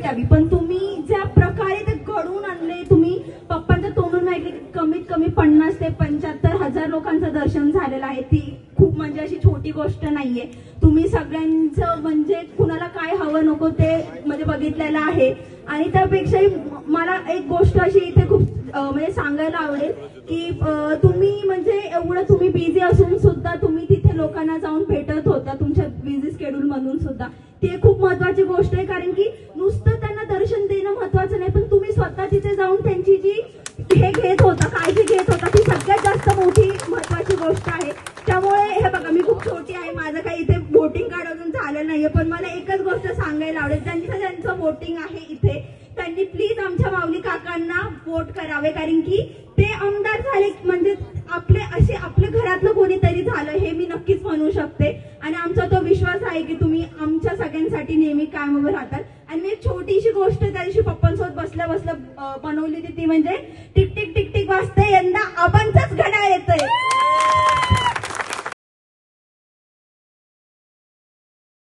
भेटावी, पण तुम्ही ज्या प्रकारे ते घडवून आणले, तुम्ही पप्पांच्या तोंडून ऐकले की कमीत कमी 50 ते 75,000 लोकांचं दर्शन झालेलं आहे, ती खूप म्हणजे अशी छोटी गोष्ट नाहीये. तुम्ही सगळ्यांचं म्हणजे कुणाला काय हवं नको ते म्हणजे बघितलेलं आहे. आणि त्यापेक्षाही मला एक गोष्ट अशी इथे खूप म्हणजे सांगायला आवडेल की तुम्ही म्हणजे एवढं तुम्ही बिझी असून सुद्धा तुम्ही तिथे लोकांना जाऊन भेटत होता तुमच्या बिझी स्केड्यूल मधून सुद्धा. ते खूप महत्वाची गोष्ट आहे, कारण की नुसतं त्यांना दर्शन देणं महत्वाचं नाही, पण तुम्ही स्वतः तिथे जाऊन त्यांची जी हे घेत होता, काळजी घेत होता, ती सगळ्यात जास्त मोठी महत्वाची गोष्ट आहे. त्यामुळे हे बघा, मी खूप छोटी आहे, माझं काही इथे वोटिंग कार्ड अजून झालं नाहीये, पण मला एकच गोष्ट सांगायला आवडेल, ज्यांचं वोटिंग आहे इथे त्यांनी प्लीज आमच्या माऊली काकांना वोट करावे, कारण की ते आमदार झाले म्हणजे आपले घरातलं कोणीतरी झालं हे मी नक्कीच म्हणू शकते. आणि आमचा तो विश्वास आहे की तुम्ही आमच्या सगळ्यांसाठी नेहमी कायम उभे राहतात. आणि मी छोटीशी गोष्ट त्या दिवशी पप्पांसोबत बसल्या बनवली होती, ती म्हणजे टिक टिक टिक टिक वाजते, यंदा आपण